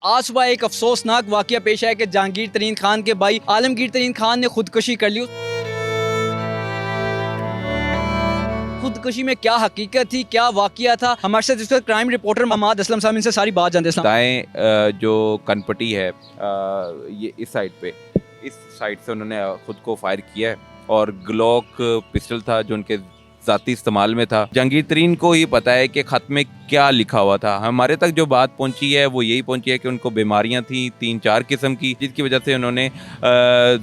आज सुबह एक अफसोसनाक वाकया पेश आया कि जहांगीर तरीन खान के भाई आलमगीर तरीन खान ने खुदकुशी कर ली। खुदकुशी में क्या हकीकत थी, क्या वाकया था, हमारे साथ इस वक्त क्राइम रिपोर्टर मोहम्मद असलम साहब इनसे सारी बात जानते हैं। दाएं जो कनपट्टी है ये इस साइड से उन्होंने खुद को फायर किया है और ग्लॉक पिस्टल था जो उनके ज़ाती इस्तेमाल में था। जहांगीर तरीन को ही पता है कि ख़त में क्या लिखा हुआ था। हमारे तक जो बात पहुंची है वो यही पहुंची है कि उनको बीमारियां थी 3-4 किस्म की, जिसकी वजह से उन्होंने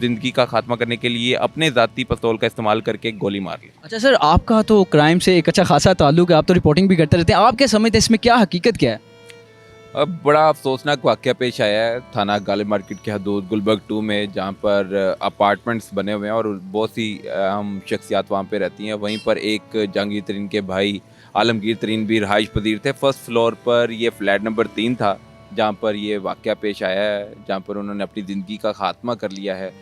ज़िंदगी का खात्मा करने के लिए अपने ज़ाती पिस्तौल का इस्तेमाल करके गोली मार ली। अच्छा सर, आपका तो क्राइम से एक अच्छा खासा ताल्लुक है, आप तो रिपोर्टिंग भी करते रहते हैं, आप क्या समझते हैं इसमें क्या हकीकत क्या है? अब बड़ा अफसोसनाक वाक़या पेश आया है थाना गालिब मार्केट के हदूद गुलबर्ग 2 में, जहाँ पर अपार्टमेंट्स बने हुए हैं और बहुत सी अहम शख्सियात वहाँ पे रहती हैं। वहीं पर एक जहांगीर तरीन के भाई आलमगीर तरीन भी रहाइश पजीर थे। फर्स्ट फ्लोर पर ये फ्लैट नंबर 3 था जहाँ पर ये वाक़या पेश आया है, जहाँ पर उन्होंने अपनी ज़िंदगी का खात्मा कर लिया है।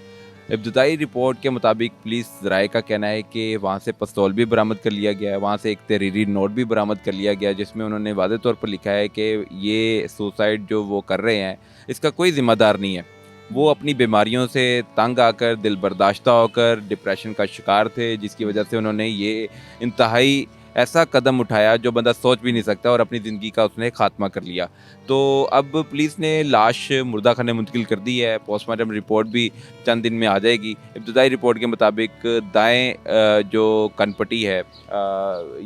इब्तदाई रिपोर्ट के मुताबिक पुलिस ज़राए का कहना है कि वहाँ से पिस्तौल भी बरामद कर लिया गया है, वहाँ से एक तहरीरी नोट भी बरामद कर लिया गया है, जिसमें उन्होंने वाज़ेह तौर पर लिखा है कि ये सुसाइड जो वो कर रहे हैं इसका कोई ज़िम्मेदार नहीं है। वो अपनी बीमारियों से तंग आकर, दिल बर्दाश्ता होकर डिप्रेशन का शिकार थे, जिसकी वजह से उन्होंने ये इंतहाई ऐसा कदम उठाया जो बंदा सोच भी नहीं सकता और अपनी ज़िंदगी का उसने खात्मा कर लिया। तो अब पुलिस ने लाश मुर्दा खाने मुंतकिल कर दी है। पोस्टमार्टम रिपोर्ट भी चंद दिन में आ जाएगी। इब्तदाई रिपोर्ट के मुताबिक दाएं जो कनपट्टी है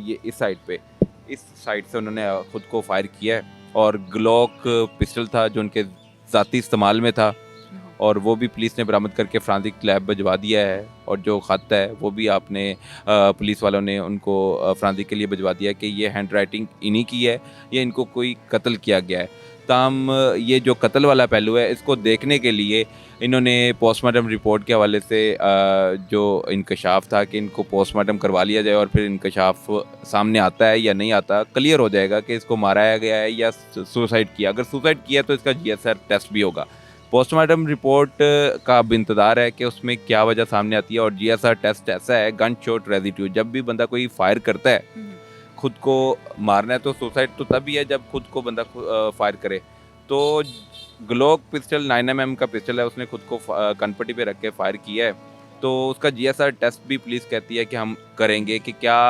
ये इस साइड से उन्होंने खुद को फायर किया है और ग्लॉक पिस्टल था जो उनके ज़ाती इस्तेमाल में था और वो भी पुलिस ने बरामद करके फ्रांसिक लैब भिजवा दिया है। और जो ख़त है वो भी आपने पुलिस वालों ने उनको फ्रांसिक के लिए भिजवा दिया कि ये हैंड राइटिंग इन्हीं की है, ये इनको कोई कत्ल किया गया है। ताम ये जो कत्ल वाला पहलू है इसको देखने के लिए इन्होंने पोस्टमार्टम रिपोर्ट के हवाले से जो इंकशाफ था कि इनको पोस्टमार्टम करवा लिया जाए और फिर इंकशाफ सामने आता है या नहीं आता, क्लियर हो जाएगा कि इसको माराया गया है या सुसाइड किया। अगर सुसाइड किया तो इसका जीएसआर टेस्ट भी होगा। पोस्टमार्टम रिपोर्ट का अब इंतज़ार है कि उसमें क्या वजह सामने आती है। और जीएसआर टेस्ट ऐसा है, गन शॉट रेजिड्यू, जब भी बंदा कोई फायर करता है खुद को मारना है तो सुसाइड तो तभी है जब खुद को बंदा फायर करे। तो ग्लॉक पिस्टल 9mm का पिस्टल है, उसने खुद को कनपट्टी पे रख के फायर किया है। तो उसका जीएसआर टेस्ट भी पुलिस कहती है कि हम करेंगे कि क्या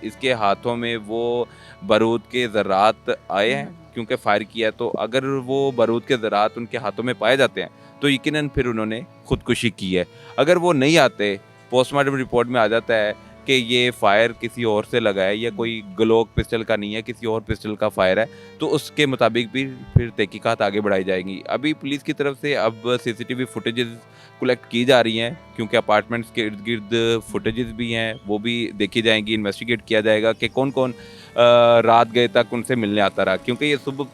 इसके हाथों में वो बारूद के ज़रात आए हैं क्योंकि फायर किया है। तो अगर वो बारूद के ज़रात उनके हाथों में पाए जाते हैं तो यकीनन फिर उन्होंने खुदकुशी की है। अगर वो नहीं आते, पोस्टमार्टम रिपोर्ट में आ जाता है कि ये फायर किसी और से लगा है या कोई ग्लॉक पिस्टल का नहीं है, किसी और पिस्टल का फायर है, तो उसके मुताबिक भी फिर तहकीकात आगे बढ़ाई जाएंगी। अभी पुलिस की तरफ से अब सीसीटीवी फुटेजेस कलेक्ट की जा रही हैं क्योंकि अपार्टमेंट्स के इर्द गिर्द फुटेजेस भी हैं, वो भी देखी जाएंगी। इन्वेस्टिगेट किया जाएगा कि कौन कौन रात गए तक उनसे मिलने आता रहा, क्योंकि ये सुबह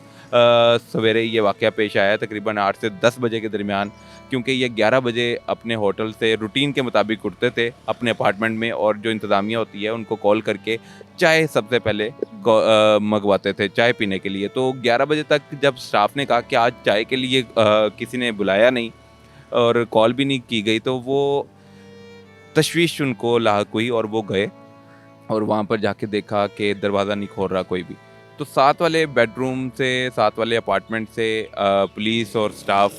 सवेरे ये वाक़या पेश आया तकरीबन 8 से 10 बजे के दरमियान, क्योंकि ये 11 बजे अपने होटल से रूटीन के मुताबिक उठते थे अपने अपार्टमेंट में और जो इंतज़ामिया होती है उनको कॉल करके चाय सबसे पहले मंगवाते थे चाय पीने के लिए। तो 11 बजे तक जब स्टाफ ने कहा कि आज चाय के लिए किसी ने बुलाया नहीं और कॉल भी नहीं की गई, तो वो तशवीश उनको लाहक हुई और वो गए और वहाँ पर जाके देखा कि दरवाज़ा नहीं खोल रहा कोई भी। तो साथ वाले बेडरूम से, साथ वाले अपार्टमेंट से पुलिस और स्टाफ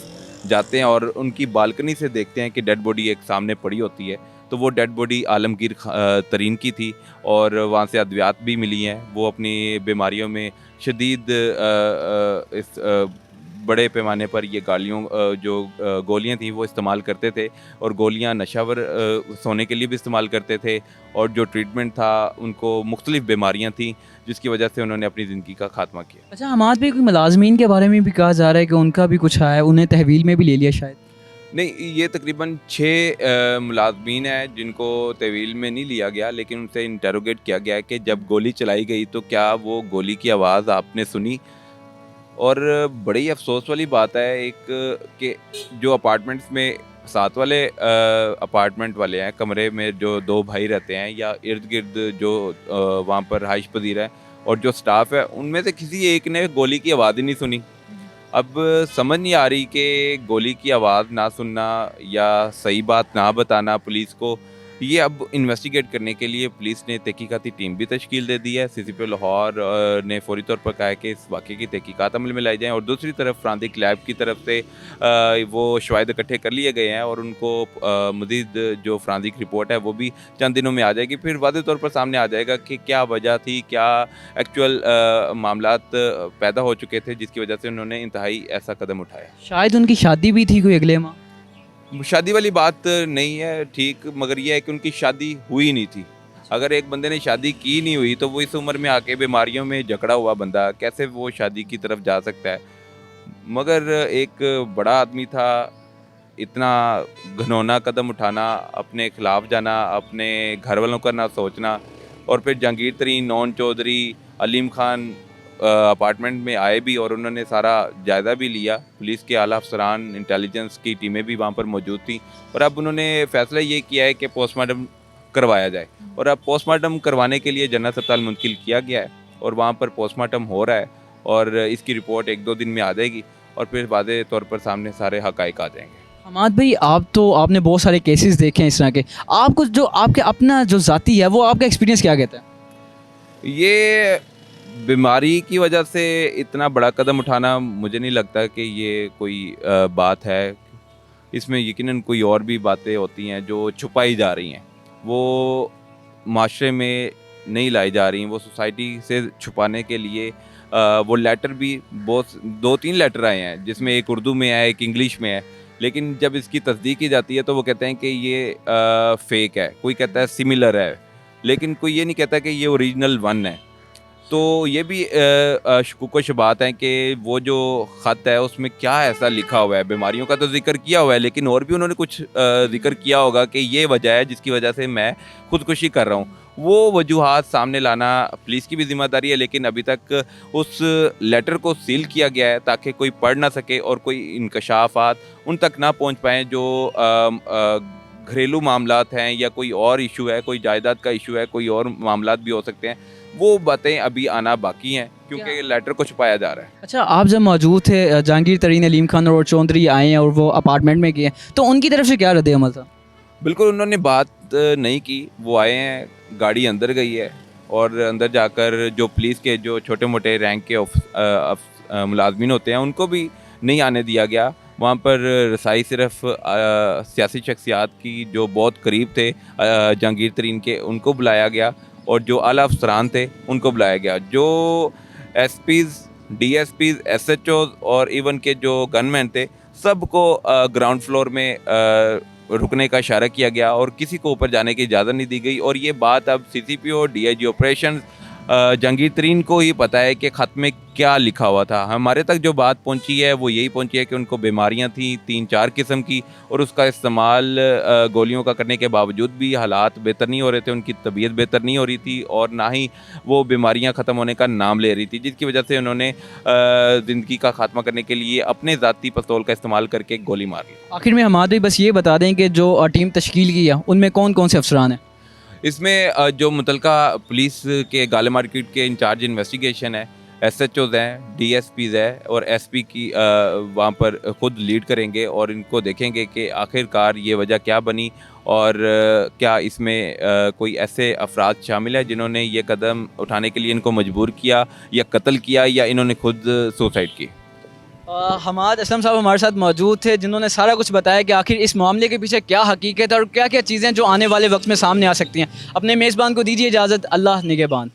जाते हैं और उनकी बालकनी से देखते हैं कि डेड बॉडी एक सामने पड़ी होती है। तो वो डेड बॉडी आलमगीर तरीन की थी और वहाँ से अद्वियात भी मिली हैं। वो अपनी बीमारियों में शदीद इस बड़े पैमाने पर ये गोलियां थी वो इस्तेमाल करते थे और गोलियां नशावर सोने के लिए भी इस्तेमाल करते थे और जो ट्रीटमेंट था उनको मुख्तलिफ बीमारियां थी जिसकी वजह से उन्होंने अपनी ज़िंदगी का खात्मा किया। अच्छा, हमारे पे कोई मुलाजमीन के बारे में भी कहा जा रहा है कि उनका भी कुछ है, उन्हें तहवील में भी ले लिया शायद। नहीं, ये तकरीबन 6 मुलाजमीन हैं जिनको तहवील में नहीं लिया गया, लेकिन उनसे इंटरोगेट किया गया है कि जब गोली चलाई गई तो क्या वो गोली की आवाज़ आपने सुनी। और बड़ी अफसोस वाली बात है एक कि जो अपार्टमेंट्स में साथ वाले अपार्टमेंट वाले हैं, कमरे में जो 2 भाई रहते हैं या इर्द गिर्द जो वहाँ पर रहाइश पजीर है और जो स्टाफ है, उनमें से किसी एक ने गोली की आवाज़ ही नहीं सुनी। अब समझ नहीं आ रही कि गोली की आवाज़ ना सुनना या सही बात ना बताना पुलिस को ये अब इन्वेस्टिगेट करने के लिए पुलिस ने तहकीकाती टीम भी तश्कील दे दी है। CCP लाहौर ने फौरी तौर पर कहा है कि इस वाक़े की तहकीकात अमल में लाई जाएँ, और दूसरी तरफ फ्रांसिक लैब की तरफ से वो शवाहिद इकट्ठे कर लिए गए हैं और उनको मज़ीद जो फ्रांसिक रिपोर्ट है वो भी चंद दिनों में आ जाएगी। फिर वाज़ेह तौर पर सामने आ जाएगा कि क्या वजह थी, क्या एक्चुअल मामलात पैदा हो चुके थे जिसकी वजह से उन्होंने इंतहाई ऐसा कदम उठाया। शायद उनकी शादी भी थी कोई अगले माह। शादी वाली बात नहीं है ठीक, मगर यह है कि उनकी शादी हुई नहीं थी। अगर एक बंदे ने शादी की नहीं हुई तो वो इस उम्र में आके बीमारियों में जकड़ा हुआ बंदा कैसे वो शादी की तरफ जा सकता है। मगर एक बड़ा आदमी था, इतना घिनौना कदम उठाना, अपने खिलाफ जाना, अपने घर वालों का ना सोचना, और फिर जहांगीर तरीन, नौन चौधरी, अलीम खान अपार्टमेंट में आए भी और उन्होंने सारा जायज़ा भी लिया। पुलिस के आला अफसरान, इंटेलिजेंस की टीमें भी वहाँ पर मौजूद थी, और अब उन्होंने फ़ैसला ये किया है कि पोस्टमार्टम करवाया जाए, और अब पोस्टमार्टम करवाने के लिए जनरल अस्पताल मुंतकिल किया गया है और वहाँ पर पोस्टमार्टम हो रहा है, और इसकी रिपोर्ट 1-2 दिन में आ जाएगी और फिर वाज़ेह तौर पर सामने सारे हक़ाइक़ आ जाएंगे। हमाद भाई, आपने बहुत सारे केसेस देखे हैं इस तरह के, आपको जो आपके अपना जो ज़ाती है वो आपका एक्सपीरियंस क्या कहता है? ये बीमारी की वजह से इतना बड़ा कदम उठाना मुझे नहीं लगता कि ये कोई बात है। इसमें यकीनन कोई और भी बातें होती हैं जो छुपाई जा रही हैं, वो माशरे में नहीं लाई जा रही, वो सोसाइटी से छुपाने के लिए वो लेटर भी बहुत 2-3 लेटर आए हैं, जिसमें एक उर्दू में है, एक इंग्लिश में है, लेकिन जब इसकी तस्दीक की जाती है तो वो कहते हैं कि ये फेक है, कोई कहता है सिमिलर है, लेकिन कोई ये नहीं कहता कि ये ओरिजिनल वन है। तो ये भी शुकूक व शुबात हैं कि वो जो ख़त है उसमें क्या ऐसा लिखा हुआ है। बीमारियों का तो ज़िक्र किया हुआ है, लेकिन और भी उन्होंने कुछ ज़िक्र किया होगा कि ये वजह है जिसकी वजह से मैं ख़ुदकुशी कर रहा हूँ। वो वजूहात सामने लाना पुलिस की भी ज़िम्मेदारी है, लेकिन अभी तक उस लेटर को सील किया गया है ताकि कोई पढ़ ना सके और कोई इंकशाफात उन तक ना पहुँच पाएँ जो घरेलू मामलात हैं या कोई और इशू है, कोई जायदाद का इशू है, कोई और मामलात भी हो सकते हैं। वो बातें अभी आना बाकी हैं क्योंकि लेटर को छुपाया जा रहा है। अच्छा, आप जब मौजूद थे, जहांगीर तरीन, अलीम खान और चौधरी आए हैं और वो अपार्टमेंट में गए, तो उनकी तरफ से क्या रद्द अमल था? बिल्कुल उन्होंने बात नहीं की, वो आए हैं, गाड़ी अंदर गई है और अंदर जाकर जो पुलिस के जो छोटे मोटे रैंक के मुलाजमीन होते हैं उनको भी नहीं आने दिया गया। वहाँ पर रसाई सिर्फ सियासी शख्सियात की जो बहुत करीब थे जहांगीर तरीन के, उनको बुलाया गया, और जो आला अफसरान थे उनको बुलाया गया। जो SPs, DSPs, SHOs और इवन के जो गनमैन थे सबको ग्राउंड फ्लोर में रुकने का इशारा किया गया और किसी को ऊपर जाने की इजाज़त नहीं दी गई। और ये बात अब CCP और DIG ऑपरेशन जहांगीर तरीन को ही पता है कि ख़त में क्या लिखा हुआ था। हमारे तक जो बात पहुंची है वो यही पहुंची है कि उनको बीमारियां थी 3-4 किस्म की, और उसका इस्तेमाल गोलियों का करने के बावजूद भी हालात बेहतर नहीं हो रहे थे, उनकी तबीयत बेहतर नहीं हो रही थी और ना ही वो बीमारियां ख़त्म होने का नाम ले रही थी, जिसकी वजह से उन्होंने ज़िंदगी का खात्मा करने के लिए अपने ज़ाती पिस्तौल का इस्तेमाल करके गोली मार ली। आखिर में हमाद भाई बस ये बता दें कि जो टीम तश्कील की है उनमें कौन कौन से अफसरान हैं? इसमें जो मुतलका पुलिस के गाले मार्केट के इंचार्ज इन्वेस्टिगेशन है, SHOs हैं, DSPs है और SP की वहाँ पर ख़ुद लीड करेंगे और इनको देखेंगे कि आखिरकार ये वजह क्या बनी और क्या इसमें कोई ऐसे अफराद शामिल है जिन्होंने ये कदम उठाने के लिए इनको मजबूर किया या कत्ल किया या इन्होंने खुद सुसाइड की। हमाद असलम साहब हमारे साथ मौजूद थे जिन्होंने सारा कुछ बताया कि आखिर इस मामले के पीछे क्या हकीकत है और क्या क्या चीज़ें जो आने वाले वक्त में सामने आ सकती हैं। अपने मेज़बान को दीजिए इजाज़त। अल्लाह निगहबान।